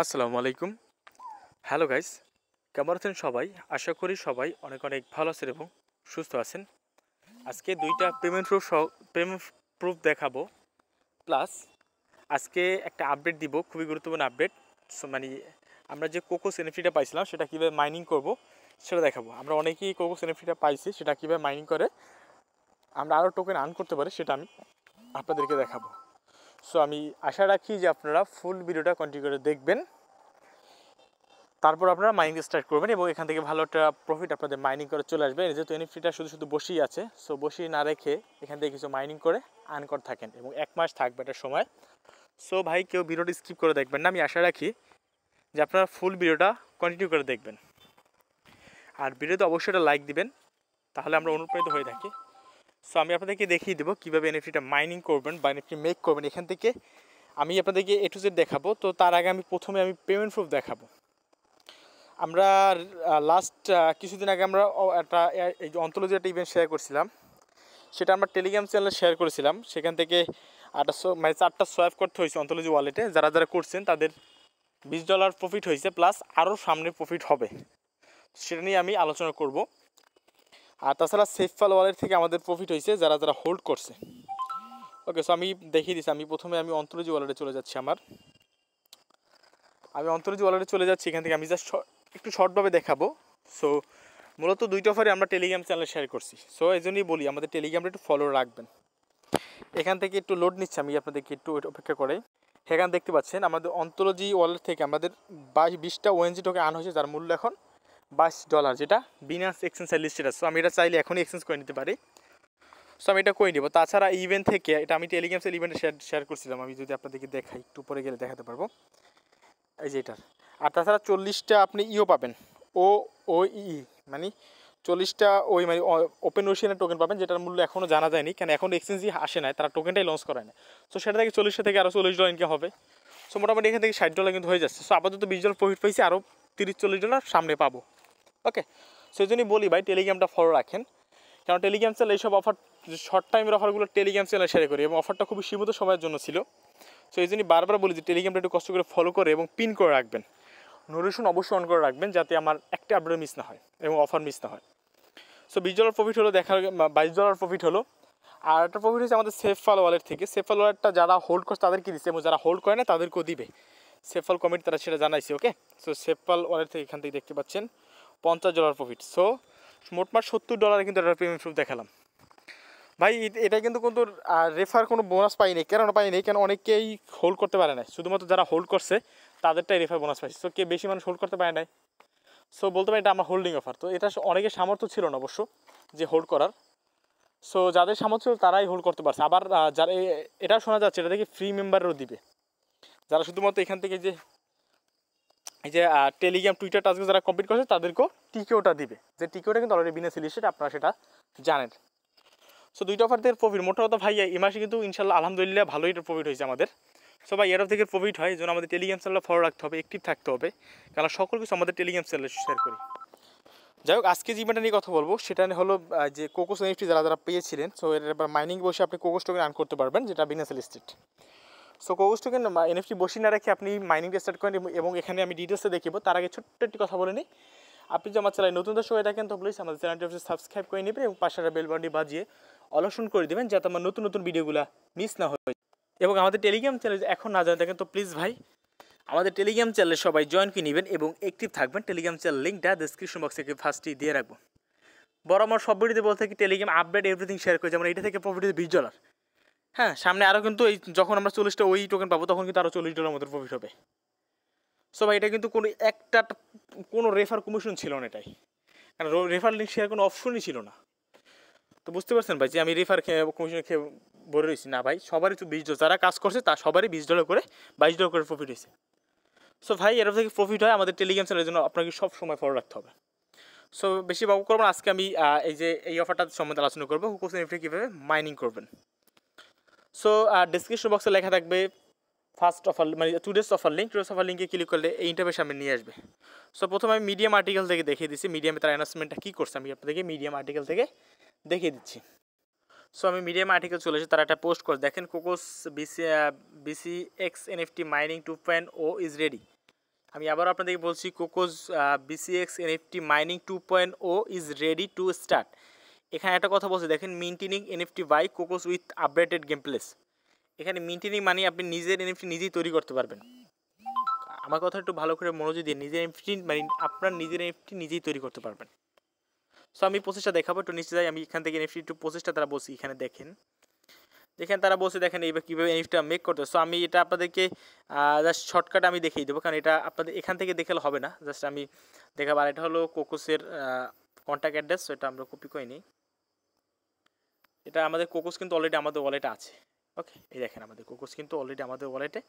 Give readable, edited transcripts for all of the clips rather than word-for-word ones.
আসসালামু আলাইকুম। Hello guys, কেমন আছেন সবাই? আশা করি সবাই অনেক অনেক ভালো আছেন এবং সুস্থ আছেন। আজকে দুইটা পেমেন্ট প্রুফ দেখাবো, প্লাস আজকে একটা আপডেট দিব, খুবই গুরুত্বপূর্ণ আপডেট। মানে আমরা যে কোকোস এনএফটিটা পাইছিলাম সেটা কীভাবে মাইনিং করব সেটা দেখাবো। আমরা অনেকেই কোকোস এনএফটিটা পাইছি, সেটা কীভাবে মাইনিং করে আমরা আরও টোকেন আর্ন করতে পারি সেটা আমি আপনাদেরকে দেখাবো। সো আমি আশা রাখি যে আপনারা ফুল ভিডিওটা কন্টিনিউ করে দেখবেন, তারপর আপনারা মাইনিং স্টার্ট করবেন এবং এখান থেকে ভালো একটা প্রফিট আপনাদের মাইনিং করে চলে আসবে। যেহেতু এনএফটিটা শুধু শুধু বসেই আছে, সো বসিয়ে না রেখে এখান থেকে কিছু মাইনিং করে আর্ন করে থাকেন এবং 1 মাস থাকবে এটার সময়। সো ভাই, কেউ ভিডিওটি স্কিপ করে দেখবেন না। আমি আশা রাখি যে আপনারা ফুল ভিডিওটা কন্টিনিউ করে দেখবেন, আর ভিডিওতে অবশ্যই একটা লাইক দিবেন, তাহলে আমরা অনুপ্রাণিত হয়ে থাকি। সো আমি আপনাদেরকে দেখিয়ে দেবো কীভাবে এনএফটিটা মাইনিং করবেন বা এনএফটি মেক করবেন। এখান থেকে আমি আপনাদেরকে এ টু জেড দেখাবো। তো তার আগে আমি প্রথমে পেমেন্ট প্রুফ দেখাবো। আমরা লাস্ট কিছুদিন আগে আমরা একটা এই যে অন্তর্জাতিক একটা ইভেন্ট শেয়ার করছিলাম, সেটা আমরা টেলিগ্রাম চ্যানেলে শেয়ার করেছিলাম। সেখান থেকে 4টা সোয়াইপ করতে হয়েছে অন্তর্জাতিক ওয়ালেটে। যারা যারা করছেন তাদের $20 প্রফিট হয়েছে, প্লাস আরও সামনে প্রফিট হবে, সেটা নিয়ে আমি আলোচনা করব। আর তাছাড়া সেফফাল ওয়ালেট থেকে আমাদের প্রফিট হয়েছে যারা যারা হোল্ড করছে। ওকে, সো আমি দেখিয়ে দিচ্ছি। প্রথমে অন্তর্জাতিক ওয়ালেটে চলে যাচ্ছি। আমি অন্তর্জাতিক ওয়ালেটে চলে যাচ্ছি। এখান থেকে আমি জাস্ট একটু শর্টভাবে দেখাবো। সো মূলত দুইটা অফারে আমরা টেলিগ্রাম চ্যানেলে শেয়ার করছি। সো এই জন্যই বলি আমাদের টেলিগ্রামটা একটু ফলো রাখবেন। এখান থেকে একটু লোড নিচ্ছে, আমি আপনাদেরকে একটু অপেক্ষা করে। এখানে দেখতে পাচ্ছেন আমাদের অন্তর্জাতিক ওয়ালেট থেকে আমাদের 20টা ওএনজি টোকেন আন হয়েছে, যার মূল্য এখন $22, যেটা বিনান্স এক্সচেঞ্জে লিস্টেড আছে। সো আমি এটা চাইলে এখনই এক্সচেঞ্জ করে নিতে পারি। সো আমি এটা করে নিব। তাছাড়া ইভেন্ট থেকে এটা আমি টেলিগ্রাম চ্যানেল ইভেন্টে শেয়ার করছিলাম। আমি যদি আপনাদেরকে দেখাই, একটু পরে গেলে দেখাতে পারবো, এই যে এটার। আর তাছাড়া 40টা আপনি পাবেন, মানে 40টা মানে ওপেন ওশিয়ানের টোকেন পাবেন, যেটার মূল্য এখনও জানা যায়নি, কেন এখন এক্সচেঞ্জই আসে নাই, তারা টোকেনটাই লঞ্চ করায় না। সো সেটা থেকে 40টা থেকে আরও $40 ইনকাম হবে। সো মোটামুটি এখান থেকে $60 কিন্তু হয়ে যাচ্ছে। সো আপাতত $20 প্রফিট পাইছি, আরও $30-40 সামনে পাবো। ওকে, সেই জন্যই বলি ভাই, টেলিগ্রামটা ফলো রাখেন, কারণ টেলিগ্রাম চ্যানেল এইসব অফার, শর্ট টাইমের অফারগুলো টেলিগ্রাম চ্যানেলে শেয়ার করি এবং অফারটা খুবই সীমিত সময়ের জন্য ছিল। সো এই জন্যই বারবার বলি যে টেলিগ্রামটা একটু কষ্ট করে ফলো করে এবং পিন করে রাখবেন, নোটিফিকেশন অবশ্যই অন করে রাখবেন, যাতে আমার একটা আপডেট মিস না হয় এবং অফার মিস না হয়। সো $20 প্রফিট হলো, $22 প্রফিট হলো। আর একটা প্রফিট হচ্ছে আমাদের সেফফাল ওয়ালেট থেকে। সেফফাল ওয়ালেটটা যারা হোল্ড করছে তাদেরকে দিচ্ছে এবং যারা হোল্ড করে না তাদেরকেও দিবে। সেফফাল কমিটি তারা সেটা জানাইছে। ওকে, সো সেফফাল ওয়ালেট থেকে এখান থেকে দেখতে পাচ্ছেন $50 প্রফিট। সো মোটমাট $70 কিন্তু একটা পেমেন্ট প্রুফ দেখালাম ভাই। এটা কিন্তু রেফার কোনো বোনাস পাইনি। কেন পাইনি? কেন অনেকেই হোল্ড করতে পারে না, শুধুমাত্র যারা হোল্ড করছে তাদেরটাই রেফার বোনাস পাইছে। সো কে বেশি মানুষ হোল্ড করতে পারে নাই। সো বলতে পারি এটা আমার হোল্ডিং অফার। তো এটা অনেকের সামর্থ্য ছিল না অবশ্য যে হোল্ড করার। সো যাদের সামর্থ্য ছিল তারাই হোল্ড করতে পারছে। আবার যারা এটা শোনা যাচ্ছে এটা থেকে ফ্রি মেম্বারও দিবে, যারা শুধুমাত্র এখান থেকে যে এই যে টেলিগ্রাম টুইটার টাস্কে যারা কমপ্লিট করছে তাদেরকেও টিকেওটা দিবে, যে টিকেওটা কিন্তু অলরেডি বিনাস লিস্টেড, আপনারা সেটা জানেন। সো দুইটা অফার থেকে প্রফিট মোটা কথা ভাই, এই মাসে কিন্তু ইনশাল্লাহ আলহামদুলিল্লাহ ভালোই প্রফিট হয়েছে আমাদের। সো ভাই, এর থেকে প্রফিট হয়, এই জন্য আমাদের টেলিগ্রাম চ্যানেলটা ফলো রাখতে হবে, অ্যাক্টিভ থাকতে হবে, কারণ সকল কিছু আমাদের টেলিগ্রাম চ্যানেলে শেয়ার করি। যাই হোক, আজকে যে ইভেন্টটা নিয়ে কথা বলবো সেটা হলো যে কোকোস এনএফটি যারা যারা পেয়েছিলেন, সো এর এবার মাইনিং বসে আপনি কোকোস টোকেন আর্ন করতে পারবেন, যেটা Binance listed. So Cocos token NFT বসিয়ে না রেখে আপনি মাইনিংটা স্টার্ট করেন এবং এখানে আমি ডিটেলসে দেখিব। তার আগে ছোট্ট একটি কথা বলে নিই, আপনি যদি আমার চ্যানেল নতুন দর্শক হয়ে থাকেন তো প্লিজ আমাদের চ্যানেলটি সাবস্ক্রাইব করে নেবেন এবং পাশের বেল বাটনটি বাজিয়ে অলসন করে দেবেন, যাতে আমার নতুন নতুন ভিডিওগুলো মিস না হয়। এবং আমাদের টেলিগ্রাম চ্যানেল এখন না জানে থাকেন তো প্লিজ ভাই আমাদের টেলিগ্রাম চ্যানেলে সবাই জয়েন করে নেবেন এবং অ্যাক্টিভ থাকবেন। টেলিগ্রাম চ্যানেল লিঙ্কটা ডিসক্রিপশন বক্সে ফার্স্টেই দিয়ে রাখবো। বড় আমার সব ভিডিওতে বলতে থাকি টেলিগ্রাম আপডেট এভরিথিং শেয়ার করে, যেমন এটা থেকে প্রফিট হচ্ছে $20। হ্যাঁ, সামনে আরও কিন্তু এই যখন আমরা 40টা ওই টোকেন পাবো তখন কিন্তু আরও $40 মতো প্রফিট হবে। সো ভাই, এটা কিন্তু কোনো রেফার কমিশন ছিল না এটাই, কারণ রেফার লিঙ্ক শেয়ার কোনো অপশনই ছিল না। তো বুঝতে পারছেন ভাই যে আমি রেফার কমিশন খেয়ে ভরে রয়েছি না ভাই, সবারই তো $20, যারা কাজ করছে তার সবারই $20 করে $22 করে প্রফিট হয়েছে। সো ভাই, এর থেকে প্রফিট হয় আমাদের টেলিগ্রাম চ্যানেলের জন্য আপনাকে সব সময় ফলো রাখতে হবে। সো বেশি বাবু করবো না, আজকে আমি এই অফারটা সম্বন্ধে আলোচনা করবো, কোকোস এনএফটি কীভাবে মাইনিং করবেন। সো ডিসক্রিপশন বক্সে লেখা থাকবে ফার্স্ট অফার, মানে টুডেস অফার লিঙ্কে ক্লিক করলে এই ইন্টারভিউ সামনে নিয়ে আসবে। সো প্রথমে আমি মিডিয়াম আর্টিকেল থেকে দেখিয়ে দিচ্ছি, মিডিয়ামে তার অ্যানাউন্সমেন্টটা কী করছে আমি আপনাদেরকে মিডিয়াম আর্টিকেল থেকে দেখিয়ে দিচ্ছি। সো আমি মিডিয়াম আর্টিকেল চলে এসেছি, তারা একটা পোস্ট করে দেখেন, Cocos BCX NFT mining 2.0 is ready. আমি আবার আপনাদেরকে বলছি, Cocos BCX NFT mining 2.0 is ready to start. এখানে একটা কথা বলছে দেখেন, maintaining NFT by Cocos with updated game plays. এখানে মেইনটেনিং মানে আপনি নিজের এনএফটি নিজেই তৈরি করতে পারবেন। আমার কথা একটু ভালো করে মনোযোগ দিয়ে, নিজের এনএফটি মানে আপনার নিজের এনএফটি নিজেই তৈরি করতে পারবেন। সো আমি প্রসেসটা দেখাবো, একটু নিচে যাই। আমি এখান থেকে এনএফটি একটু প্রসেসটা তারা বলছি, এখানে দেখেন তারা বসে দেখেন এইবার কীভাবে এনএফটিটা মেক করতে। সো আমি এটা আপনাদেরকে জাস্ট শর্টকাট আমি দেখিয়ে দেবো, কারণ এটা আপনাদের এখান থেকে দেখালে হবে না, জাস্ট আমি দেখাবো। আর এটা হলো কোকোসের কন্ট্যাক্ট অ্যাড্রেস, এটা আমরা কপি করে নিই। এটা আমাদের কোকোস কিন্তু অলরেডি আমাদের ওয়ালেটে আছে। ওকে, এই দেখেন আমাদের কোকোস কিন্তু অলরেডি আমাদের ওয়ালেটে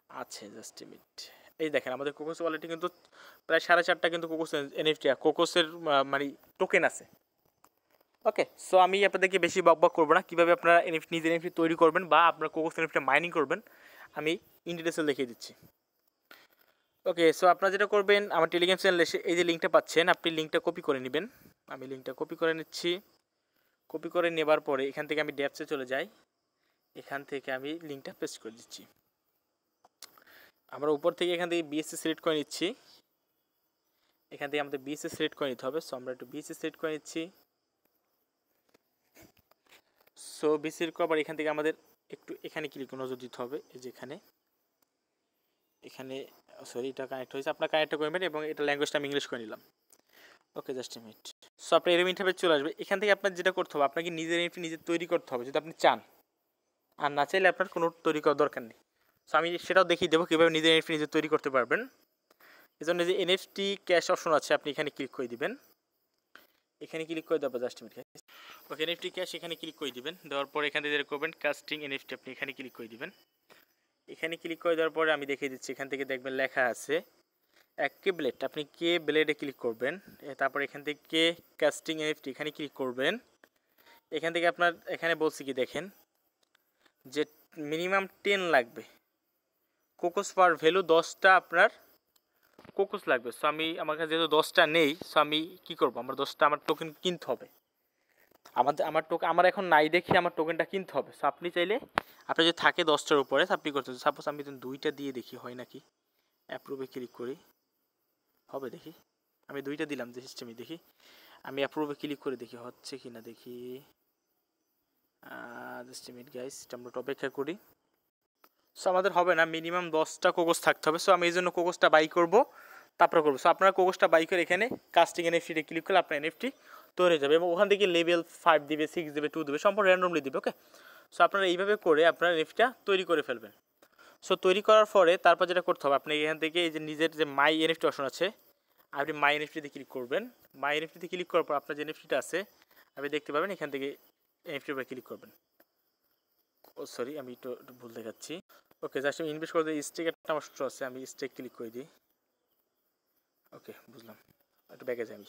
আছে। জাস্ট এ মিনিট, এই দেখেন আমাদের কোকোস ওয়ালেটে কিন্তু প্রায় 4.5টা কিন্তু কোকোস এনএফটি কোকোসের মানে টোকেন আছে। ওকে, সো আমি আপনাদেরকে বেশি বকবক করবো না, কীভাবে আপনারা এনএফটি নিজের এনএফটি তৈরি করবেন বা আপনার কোকোস এনএফটি মাইনিং করবেন আমি ইন ডিটেলসে দেখিয়ে দিচ্ছি। ওকে, সো আপনারা যেটা করবেন, আমার টেলিগ্রাম চ্যানেলে এসে এই যে লিঙ্কটা পাচ্ছেন, আপনি লিঙ্কটা কপি করে নেবেন। আমি লিঙ্কটা কপি করে নিচ্ছি। কপি করে নেবার পরে এখান থেকে আমি ড্যাপসে চলে যাই, এখান থেকে আমি লিঙ্কটা পেস্ট করে দিচ্ছি। আমরা উপর থেকে এখান থেকে বিএসসি সিলেক্ট করে নিচ্ছি, এখান থেকে আমাদের বিএসসি সিলেক্ট করে নিতে হবে। সো আমরা একটু বিএসসি সিলেক্ট করে নিচ্ছি। সো বিসির করার এখান থেকে আমাদের একটু এখানে ক্লিক নজর দিতে হবে, এই যে এখানে সরি এটা কানেক্ট হয়েছে, আপনার কানেক্ট করবেন এবং এটা ল্যাঙ্গুয়েজটা আমি ইংলিশ করে নিলাম। ওকে, জাস্ট এ মিনিট। সো আপনার এরকম ইন্টারফেস চলে আসবে। এখান থেকে আপনার যেটা করতে হবে, আপনাকে নিজের এনএফটি নিজে তৈরি করতে হবে যদি আপনি চান, আর না চাইলে আপনার কোনো তৈরি করার দরকার নেই। সো আমি সেটাও দেখিয়ে দেবো কীভাবে নিজের এনএফটি নিজে তৈরি করতে পারবেন। এই জন্য যে এনএফটি ক্যাশ অপশন আছে, আপনি এখানে ক্লিক করে দিবেন। এখানে ক্লিক করে দেবো জাস্ট মিনিট। ওকে, এনএফটি ক্যাশ এখানে ক্লিক করে দিবেন। দেওয়ার পর এখান থেকে যেটা করবেন, কাস্টিং এনএফটি, আপনি এখানে ক্লিক করে দিবেন। এখানে ক্লিক করে দেওয়ার পরে আমি দেখিয়ে দিচ্ছি, এখান থেকে দেখবেন লেখা আছে কে ব্লেড, আপনি কে ব্লেডে ক্লিক করবেন। তারপর এখান থেকে কাস্টিং এনএফটি এখানে ক্লিক করবেন। এখান থেকে আপনার এখানে বলছি কি দেখেন যে মিনিমাম 10 লাগবে কোকোস পার ভ্যালু, 10টা আপনার কোকোস লাগবে। সো আমার কাছে যেহেতু 10টা নেই, সো আমি কী করবো, আমার 10টা আমার টোকেন কিনতে হবে। আমার এখন নাই দেখে আমার টোকেনটা কিনতে হবে। সো আপনি চাইলে আপনার যদি থাকে 10টার উপরে, আপনি করতে, সাপোজ আমি 2টা দিয়ে দেখি হয় নাকি। অ্যাপ্রুভে ক্লিক করি, হবে দেখি। আমি 2টা দিলাম যে সিস্টেমে, দেখি আমি অ্যাপ্রুভে ক্লিক করে দেখি হচ্ছে কি না, দেখি। জাস্ট এ মিনিট গাইস, এটা আমরা অপেক্ষা করি। সো আমাদের হবে না, মিনিমাম 10টা কোকোস থাকতে হবে। সো আমি এই জন্য কোকোসটা বাই করবো, তারপরে করবো। সো আপনারা কোকোসটা বাই করে এখানে কাস্টিং এনএফটিতে ক্লিক করলে আপনার এনএফটি তৈরি হয়ে যাবে এবং ওখান থেকে লেভেল 5 দিবে, 6 দেবে, 2 দেবে, সম্পূর্ণ র্যান্ডমলি দিবে। ওকে, সো আপনারা এইভাবে করে আপনার এনএফটিটা তৈরি করে ফেলবেন। সো তৈরি করার পরে তারপর যেটা করতে হবে, আপনি এখান থেকে এই যে নিজের যে মাই এনএফটি অপশন আছে, আপনি মাই এনএফটিতে ক্লিক করবেন। মাই এনএফটিতে ক্লিক করার পর আপনার যে এনএফটিটা আছে আপনি দেখতে পাবেন, এখান থেকে এনএফটির উপরে ক্লিক করবেন। ও সরি, আমি একটু ভুল দেখাচ্ছি। ওকে, জাস্ট আমি ইনভেস্ট করে দিই, স্টেক একটা আমার আছে, আমি স্টেক ক্লিক করে দিই। ওকে, বুঝলাম, একটু ব্যাগে যাই আমি।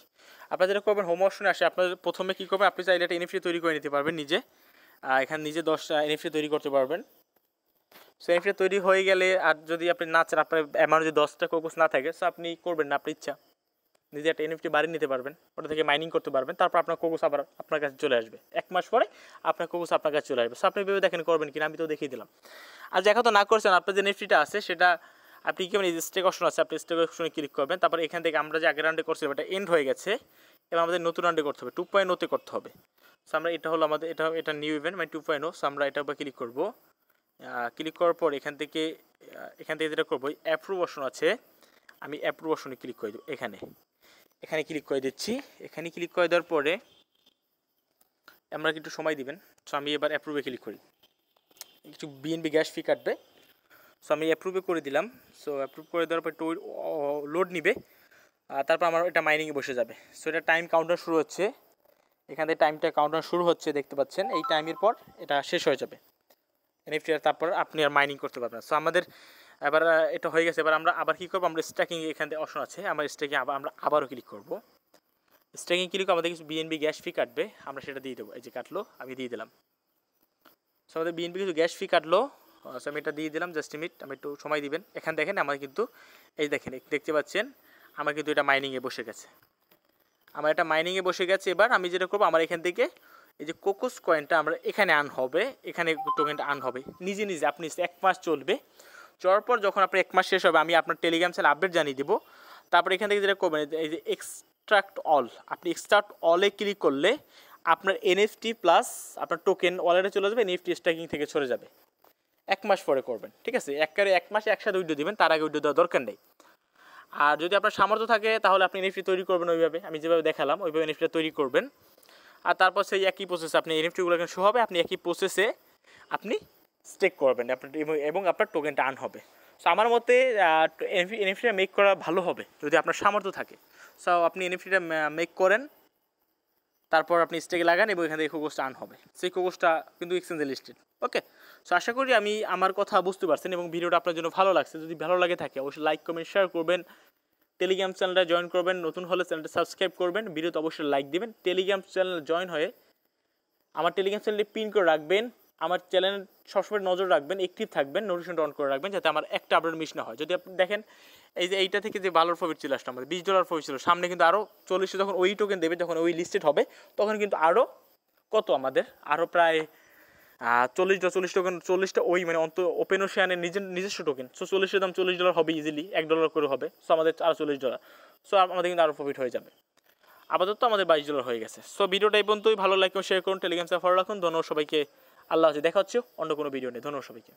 আপনারা যেটা করবেন, হোম অপশনে আসে, আপনার প্রথমে কী করবেন, আপনি চাইলে একটা এনএফটি তৈরি করে নিতে পারবেন নিজে। এখানে নিজে 10টা এনএফটি তৈরি করতে পারবেন। সো এনএফটি তৈরি হয়ে গেলে, আর যদি আপনি না চান, আপনার অ্যামাউন্ট যদি 10টা কোকোস না থাকে, সো আপনি করবেন না, আপনার ইচ্ছা, নিজে একটা এনএফটি বাড়িয়ে নিতে পারবেন, ওটা থেকে মাইনিং করতে পারবেন। তারপর আপনার কোকোস আবার আপনার কাছে চলে আসবে, 1 মাস পরে আপনার কোকোস আপনার কাছে চলে আসবে। সো আপনি ভেবে দেখেন করবেন কিনা, আমি তো দেখিয়ে দিলাম। আর দেখা তো না করছেন, আপনার যে এনএফটিটা আছে সেটা আপনি কি মানে স্টেক অপশন আছে, আপনি স্টেক অপশনে ক্লিক করবেন। তারপর এখান থেকে আমরা যে আগের রাউন্ডে করছিলাম এটা এন্ড হয়ে গেছে এবং আমাদের নতুন রাউন্ডে করতে হবে, 2.0-তে করতে হবে। সো আমরা এটা হলো আমাদের এটা নিউ ইভেন্ট মানে 2.0। সো আমরা এটার উপর ক্লিক করবো। ক্লিক করার পর এখান থেকে যেটা করবো, অ্যাপ্রুভ অপশন আছে, আমি অ্যাপ্রুভ অপশনে ক্লিক করে দেবো। এখানে ক্লিক করে দিচ্ছি। এখানে ক্লিক করে দেওয়ার পরে আমরা একটু সময় দিবেন। সো আমি এবার অ্যাপ্রুভে ক্লিক করি, একটু বিএনবি গ্যাস ফি কাটবে। সো আমি অ্যাপ্রুভে করে দিলাম। সো অ্যাপ্রুভ করে দেওয়ার পর একটু লোড নিবে, তারপর আমার এটা মাইনিংয়ে বসে যাবে। সো এটা টাইম কাউন্টার শুরু হচ্ছে, এখান থেকে টাইমটা কাউন্টার শুরু হচ্ছে, দেখতে পাচ্ছেন। এই টাইমের পর এটা শেষ হয়ে যাবে এনএফটি, তারপর আপনি আর মাইনিং করতে পারবেন। সো আমাদের এবার এটা হয়ে গেছে। এবার আমরা আবার কী করবো, আমরা স্ট্যাকিং এখান থেকে অপশন আছে, আমরা স্ট্যাকিং আমরা আবারও ক্লিক করবো। স্ট্যাকিং ক্লিক আমাদের কিছু বিএনবি গ্যাস ফি কাটবে, আমরা সেটা দিয়ে দেবো। এই যে কাটলো, আমি দিয়ে দিলাম। সো আমাদের বিএনবি কিছু গ্যাস ফি কাটলো, সো আমি এটা দিয়ে দিলাম। জাস্ট মিনিট, আমি একটু সময় দিবেন। এখানে দেখেন আমার কিন্তু এই দেখেন দেখতে পাচ্ছেন আমার কিন্তু এটা মাইনিংয়ে বসে গেছে, আমার এটা মাইনিংয়ে বসে গেছে। এবার আমি যেটা করবো, আমার এখান থেকে এই যে কোকোস কয়েনটা আমরা এখানে আন হবে, এখানে টোকেনটা আন হবে নিজে নিজে। আপনি 1 মাস চলবে, যাওয়ার পর যখন আপনার 1 মাস শেষ হবে আমি আপনার টেলিগ্রাম চ্যানেল আপডেট জানিয়ে দিব। তারপর এখান থেকে যেটা করবেন এই যে এক্সট্রাক্ট অল, আপনি এক্সট্রাক্ট অলে ক্লিক করলে আপনার এনএফটি প্লাস আপনার টোকেন ওয়ালেটে চলে যাবে, এনএফটি স্ট্যাকিং থেকে সরে যাবে। 1 মাস পরে করবেন, ঠিক আছে? একবারে 1 মাসে একসাথে উইথড্র দিবেন, তার আগে উইথড্র দেওয়ার দরকার নেই। আর যদি আপনার সামর্থ্য থাকে তাহলে আপনি এনএফটি তৈরি করবেন ওইভাবে, আমি যেভাবে দেখালাম ওইভাবে এনএফটিটা তৈরি করবেন। আর তারপর সেই একই প্রসেসে আপনি এনএফটিগুলো শো হবে, আপনি একই প্রসেসে আপনি স্টেক করবেন আপনার এবং আপনার টোকেনটা আর্ন হবে। সো আমার মতে এনএফটিটা মেক করা ভালো হবে যদি আপনার সামর্থ্য থাকে। সো আপনি এনএফটিটা মেক করেন, তারপর আপনি স্টেকে লাগান এবং এখান থেকে কোকোসটা আর্ন হবে। সেই কোকোসটা কিন্তু এক্সচেঞ্জে লিস্টেড। ওকে, সো আশা করি আমি আমার কথা বুঝতে পারছেন এবং ভিডিওটা আপনার জন্য ভালো লাগছে। যদি ভালো লাগে থাকে অবশ্যই লাইক কমেন্ট শেয়ার করবেন, টেলিগ্রাম চ্যানেলটা জয়েন করবেন, নতুন হলে চ্যানেলটা সাবস্ক্রাইব করবেন, ভিডিওতে অবশ্যই লাইক দিবেন। টেলিগ্রাম চ্যানেল জয়েন হয়ে আমার টেলিগ্রাম চ্যানেলটি পিন করে রাখবেন, আমার চ্যানেল সবসময় নজর রাখবেন, অ্যাক্টিভ থাকবেন, নোটিফিকেশনটা অন করে রাখবেন যাতে আমার একটা আপডেট মিস না হয়। যদি আপনি দেখেন এই যে এইটা থেকে যে ভালোর প্রফিট ছিল আসলে আমাদের $20 প্রফিট ছিল, সামনে কিন্তু আরও 40 যখন ওই টোকেন দেবে, যখন ওই লিস্টেড হবে তখন কিন্তু আরও কত আমাদের আরও প্রায় 40 টোকেন, 40টা ওই মানে ওপেন ওশিয়ানের নিজস্ব টোকেন। সো 40-এর দাম $40 হবে, ইজিলি $1 করে হবে। সো আমাদের আরও $40। সো আমাদের কিন্তু আরও প্রফিট হয়ে যাবে। আপাতত আমাদের $22 হয়ে গেছে। সো ভিডিওটা এই পর্যন্তই, ভালো লাইক ও শেয়ার করুন, টেলিগ্রাম চ্যানেল ফলো রাখুন। ধন্যবাদ সবাইকে, আল্লাহ হাফেজ। দেখা হচ্ছে অন্য কোনো ভিডিও নেই। ধন্যবাদ সবাইকে।